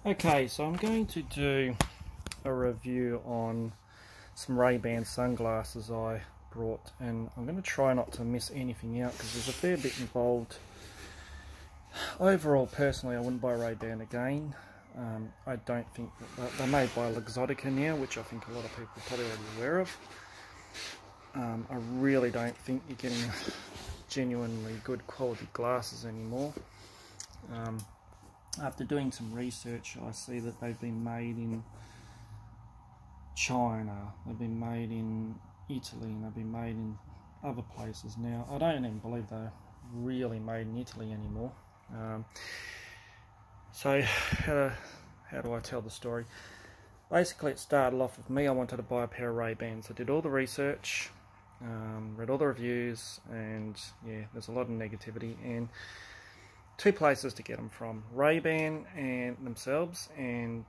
Okay, so I'm going to do a review on some Ray-Ban sunglasses I brought, and I'm going to try not to miss anything out because there's a fair bit involved. Overall, personally, I wouldn't buy Ray-Ban again. I don't think that they're made by Luxottica now, which I think a lot of people are probably already aware of. I really don't think you're getting genuinely good quality glasses anymore. After doing some research, I see that they've been made in China, they've been made in Italy, and they've been made in other places. Now, I don't even believe they're really made in Italy anymore. So how do I tell the story? Basically, it started off with me. I wanted to buy a pair of Ray-Bans. I did all the research, read all the reviews, and yeah, there's a lot of negativity. And two places to get them from: Ray-Ban and themselves, and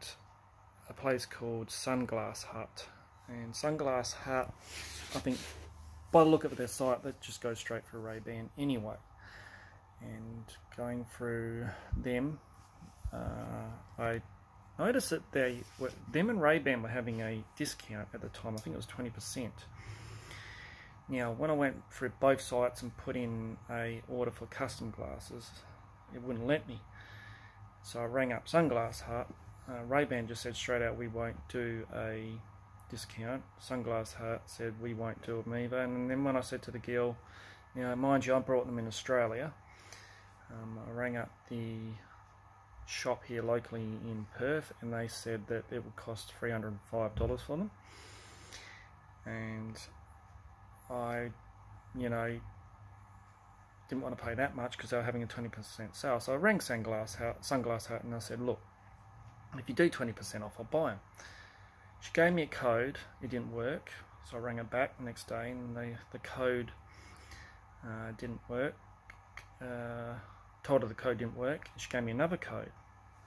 a place called Sunglass Hut. And Sunglass Hut, I think, by the look of their site, that just goes straight for Ray-Ban anyway. And going through them, I noticed that them and Ray-Ban were having a discount at the time. I think it was 20%. Now, when I went through both sites and put in a order for custom glasses, it wouldn't let me. So I rang up Sunglass Hut. Ray-Ban just said straight out, we won't do a discount. Sunglass Hut said we won't do them either. And then when I said to the girl, now mind you, I brought them in Australia, I rang up the shop here locally in Perth, and they said that it would cost $305 for them. And I, didn't want to pay that much because they were having a 20% sale. So I rang Sunglass Hut, and I said, look, if you do 20% off, I'll buy them. She gave me a code. It didn't work, so I rang her back the next day, and the code didn't work. Told her the code didn't work. She gave me another code.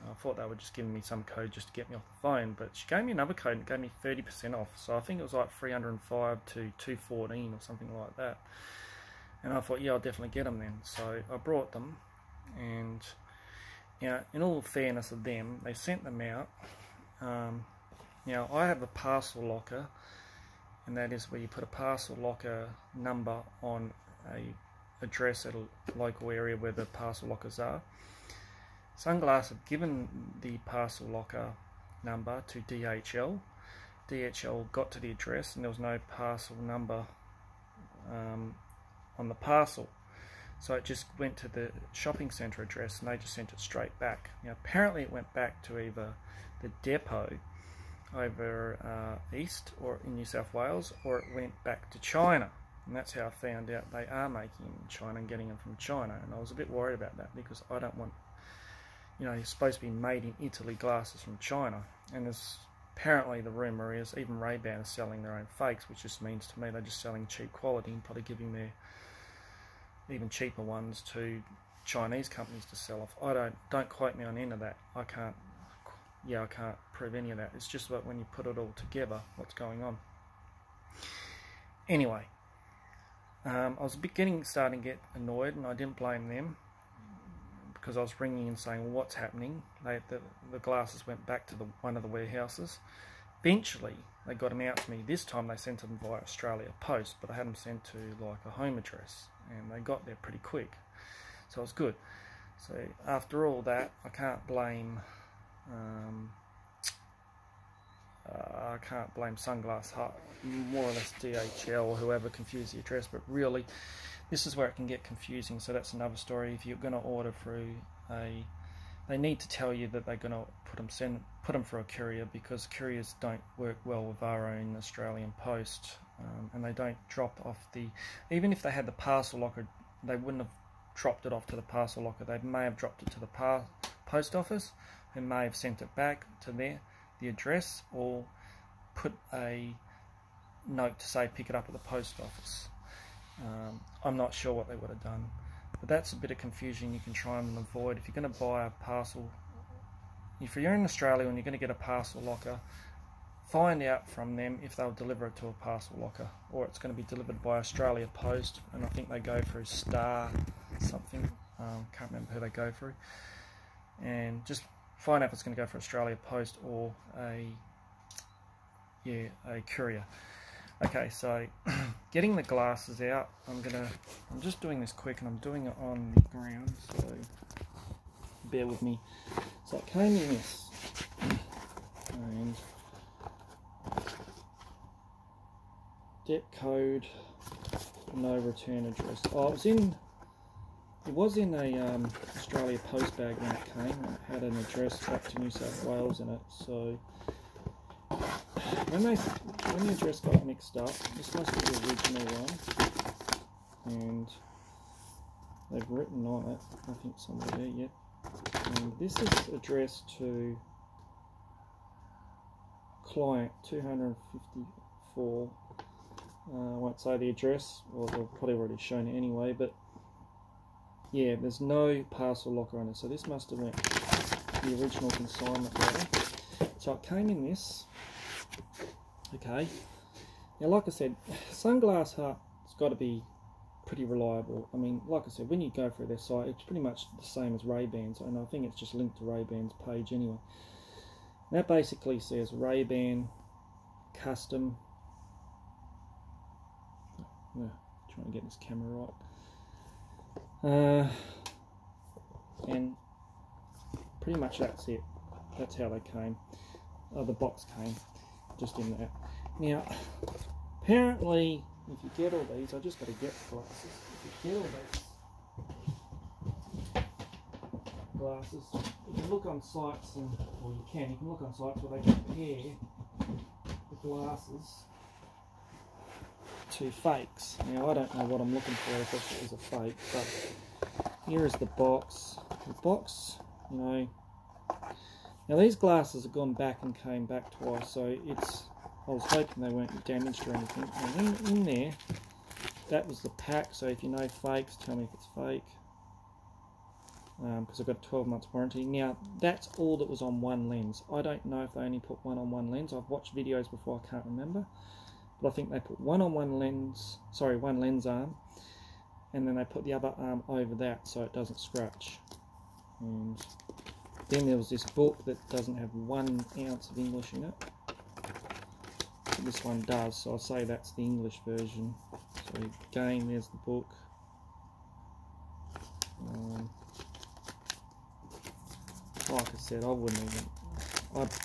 I thought they were just giving me some code just to get me off the phone, but she gave me another code and gave me 30% off. So I think it was like $305 to $214 or something like that. And I thought, yeah, I'll definitely get them then. So I brought them, and in all fairness of them, they sent them out. Now, I have a parcel locker, and that is where you put a parcel locker number on a address at a local area where the parcel lockers are. Sunglass have given the parcel locker number to DHL. DHL got to the address, and there was no parcel number on the parcel, so it just went to the shopping centre address, and they just sent it straight back. Now, apparently it went back to either the depot over east or in New South Wales, or it went back to China. And that's how I found out they are making in China and getting them from China. And I was a bit worried about that because I don't want, you're supposed to be made in Italy glasses from China. And there's apparently, the rumour is, even Ray-Ban are selling their own fakes, which just means to me they're just selling cheap quality and probably giving their even cheaper ones to Chinese companies to sell off. Don't quote me on any of that. I can't prove any of that. It's just that when you put it all together, what's going on. Anyway, I was starting to get annoyed, and I didn't blame them because I was ringing and saying, well, what's happening? The glasses went back to one of the warehouses. Eventually, they got them out to me. This time they sent them via Australia Post, but I had them sent to like a home address, and they got there pretty quick. So it was good. So after all that, I can't blame Sunglass Hut, more or less DHL or whoever confused the address, but really this is where it can get confusing. So that's another story. If you're going to order through they need to tell you that they're going to put them for a courier, because couriers don't work well with our own Australian Post, and they don't drop off even if they had the parcel locker, they wouldn't have dropped it off to the parcel locker. They may have dropped it to the post office, who may have sent it back to the address, or put a note to say pick it up at the post office. I'm not sure what they would have done, but that's a bit of confusion you can try and avoid. If you're going to buy a parcel, if you're in Australia and you're going to get a parcel locker, find out from them if they'll deliver it to a parcel locker, or it's going to be delivered by Australia Post, and I think they go through Star something, can't remember who they go through. And just find out if it's going to go for Australia Post or a courier. Okay, so getting the glasses out, I'm just doing this quick, and I'm doing it on the ground, so bear with me. So it came in this, and depth code, no return address. Oh, it was in a Australia Post bag when it came, and it had an address back to New South Wales in it. So when the address got mixed up, this must be the original one, and they've written on it, I think somewhere there, yep. And this is addressed to client 254. I won't say the address, or they've probably already shown it anyway, but yeah, there's no parcel locker on it, so this must have went the original consignment letter. So it came in this. Okay, now like I said, Sunglass Hut has got to be pretty reliable. I mean, like I said, when you go through their site, it's pretty much the same as Ray-Ban's, and I think it's just linked to Ray-Ban's page anyway. And that basically says Ray-Ban custom. Trying to get this camera right. And pretty much that's it. That's how they came. The box came just in that. Now, apparently, if you get all these, I just got to get glasses. If you get all these glasses, you can look on sites, you can look on sites where they compare the glasses to fakes. Now, I don't know what I'm looking for if it was a fake, but here is the box. The box, you know. Now these glasses have gone back and came back twice, so I was hoping they weren't damaged or anything. And in there, that was the pack, so if you know fakes, tell me if it's fake. Because I've got a 12-month warranty. Now, that's all that was on one lens. I don't know if they only put one on one lens. I've watched videos before, I can't remember. But I think they put one lens arm, and then they put the other arm over that so it doesn't scratch. And then there was this book that doesn't have 1 ounce of English in it. But this one does, so I'll say that's the English version. So again, there's the book. Like I said, I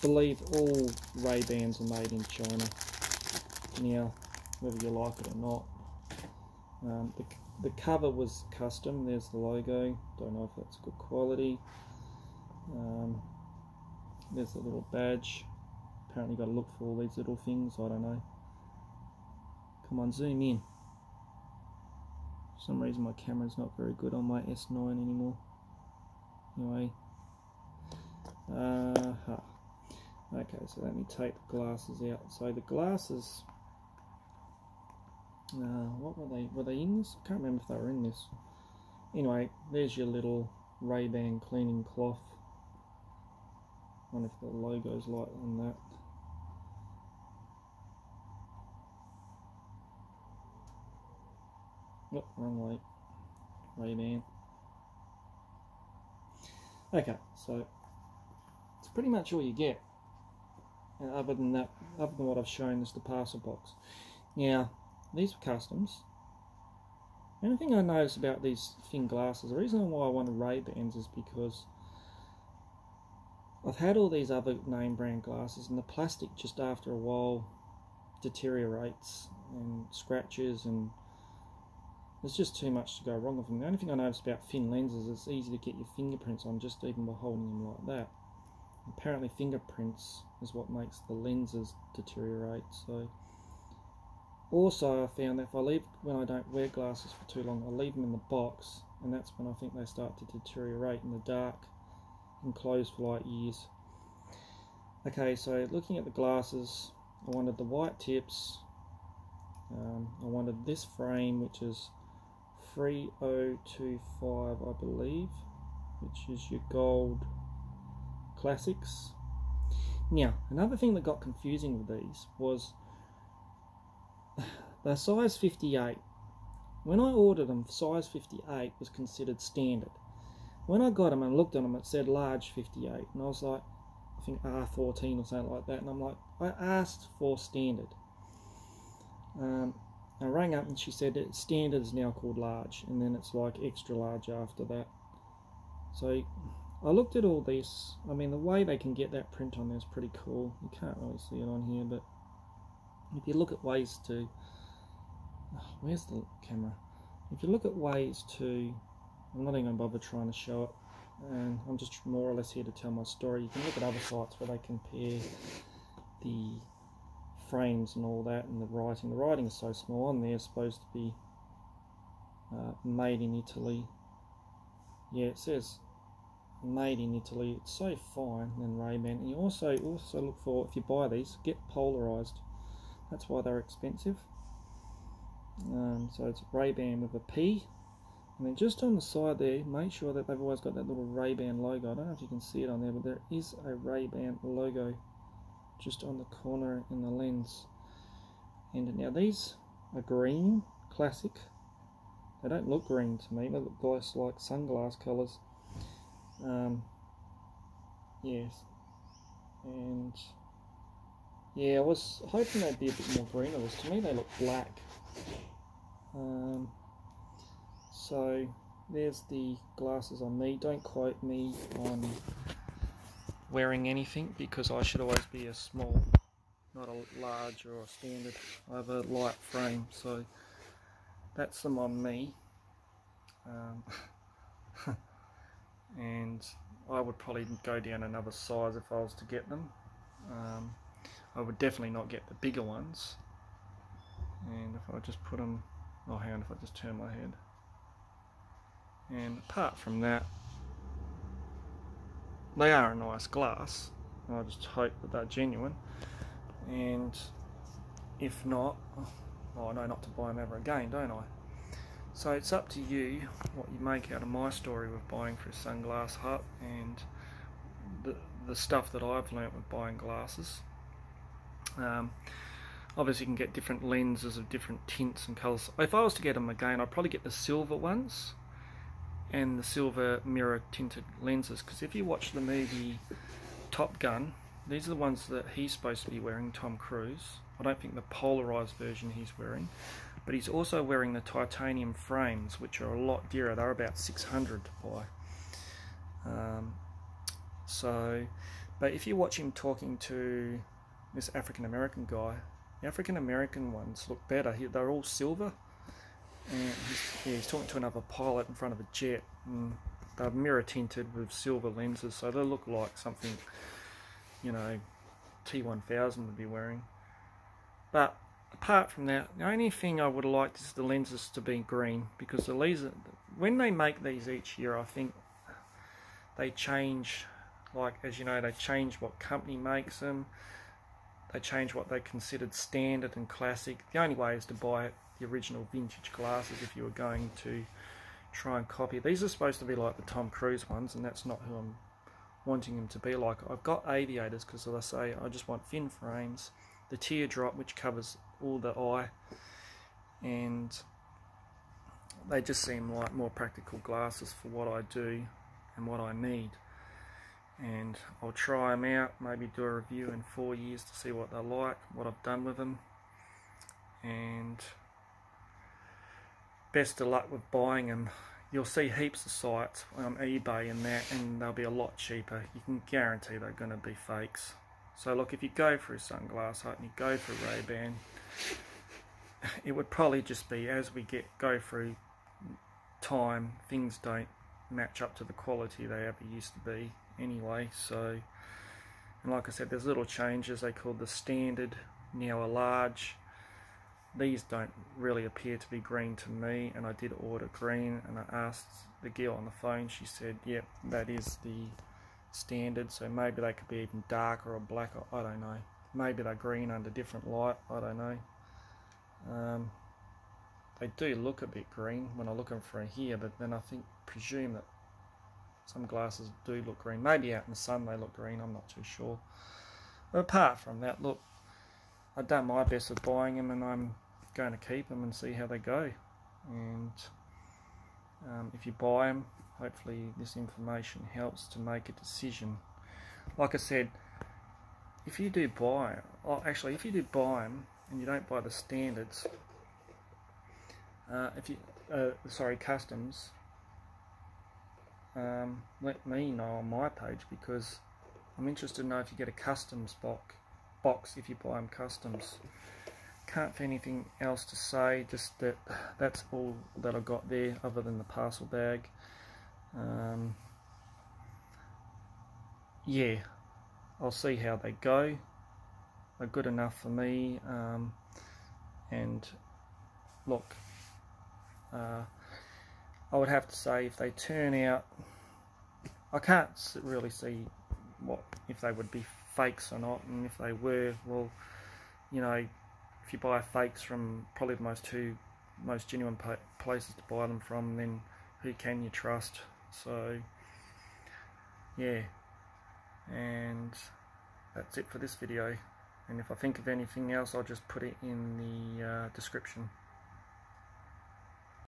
believe all Ray-Bans are made in China. Now, whether you like it or not. The cover was custom. There's the logo. Don't know if that's good quality. There's the little badge. Apparently got to look for all these little things. I don't know. Come on, zoom in. For some reason my camera's not very good on my S9 anymore. Anyway. Okay, so let me take the glasses out. So the glasses, what were they? Were they in this? I can't remember if they were in this. Anyway, there's your little Ray-Ban cleaning cloth. I wonder if the logo's light on that. Oh, wrong way. Ray-Ban. Okay, so it's pretty much all you get. Other than that, other than what I've shown, is the parcel box. Now, these were customs. The only thing I noticed about these thin glasses, the reason why I wanted Ray-Bans is because I've had all these other name brand glasses, and the plastic just after a while deteriorates and scratches, and there's just too much to go wrong with them. The only thing I noticed about thin lenses is it's easy to get your fingerprints on just even by holding them like that. Apparently fingerprints is what makes the lenses deteriorate. So also I found that if I leave, when I don't wear glasses for too long, I leave them in the box, and that's when I think they start to deteriorate in the dark and close for like years. Okay, so looking at the glasses, I wanted the white tips. I wanted this frame, which is 3025, I believe, which is your gold classics. Now, another thing that got confusing with these was they're size 58. When I ordered them, size 58 was considered standard. When I got them and looked at them, it said large 58, and I was like, I think R14 or something like that, and I'm like, I asked for standard. I rang up and she said that standard is now called large, and then it's like extra large after that. So I looked at all this. I mean, the way they can get that print on there is pretty cool. You can't really see it on here, but if you look at ways to, where's the camera? If you look at ways to, I'm not even going to bother trying to show it, and I'm just more or less here to tell my story. You can look at other sites where they compare the frames and all that, and the writing. The writing is so small on there. It's supposed to be made in Italy. Yeah, it says made in Italy. It's so fine. And Ray-Ban. And you also look for, if you buy these, get polarized. That's why they're expensive. So it's Ray-Ban with a P, and then just on the side there, make sure that they've always got that little Ray-Ban logo. I don't know if you can see it on there, but there is a Ray-Ban logo just on the corner in the lens. And now these are green, classic. They don't look green to me. They look nice, like sunglass colours. Yes, and yeah, I was hoping they'd be a bit more green. To me, they look black. So there's the glasses on me. Don't quote me on wearing anything, because I should always be a small, not a large or a standard. I have a light frame, so that's them on me. And I would probably go down another size if I was to get them. I would definitely not get the bigger ones. And if I just put them, oh hang on, if I just turn my head. And apart from that, they are a nice glass. I just hope that they're genuine. And if not, oh, I know not to buy them ever again, don't I? So it's up to you what you make out of my story with buying through Sunglass Hut, and the stuff that I've learnt with buying glasses. Obviously you can get different lenses of different tints and colours. If I was to get them again, I'd probably get the silver ones and the silver mirror tinted lenses, because if you watch the movie Top Gun, these are the ones that he's supposed to be wearing, Tom Cruise. I don't think the polarized version he's wearing, but he's also wearing the titanium frames, which are a lot dearer. They're about 600 to buy. But if you watch him talking to this African American guy, the African American ones look better. They're all silver, and he's talking to another pilot in front of a jet, and they're mirror tinted with silver lenses, so they look like something, you know, T1000 would be wearing. But apart from that, the only thing I would have liked is the lenses to be green, because the laser, when they make these each year, I think they change, like, as you know, they change what company makes them. They change what they considered standard and classic. The only way is to buy the original vintage glasses if you were going to try and copy. These are supposed to be like the Tom Cruise ones, and that's not who I'm wanting them to be like. I've got aviators because, as I say, I just want thin frames, the teardrop which covers all the eye, and they just seem like more practical glasses for what I do and what I need. And I'll try them out, maybe do a review in 4 years to see what they're like, what I've done with them. And best of luck with buying them. You'll see heaps of sites on eBay and that, and they'll be a lot cheaper. You can guarantee they're going to be fakes. So look, if you go through Sunglass Hut and you go through Ray-Ban, it would probably just be, as we go through time, things don't match up to the quality they ever used to be anyway. So, and like I said, there's little changes. They called the standard now a large. These don't really appear to be green to me, and I did order green, and I asked the girl on the phone. She said, yep, that is the standard, so maybe they could be even darker or blacker, I don't know. Maybe they're green under different light, I don't know. They do look a bit green when I look them through here, but then I presume that some glasses do look green. Maybe out in the sun they look green, I'm not too sure. But apart from that, look, I've done my best with buying them, and I'm going to keep them and see how they go. And if you buy them, hopefully this information helps to make a decision. Like I said, if you do buy, if you do buy them and you don't buy the standards, customs, let me know on my page, because I'm interested to know if you get a customs box if you buy them customs. Can't find anything else to say, just that that's all that I got there other than the parcel bag. Yeah, I'll see how they go. They're good enough for me, and look, I would have to say if they turn out, I can't really see if they would be fakes or not, and if they were, well, you know, if you buy fakes from probably the most genuine places to buy them from, then who can you trust? So yeah, and that's it for this video, and if I think of anything else I'll just put it in the description.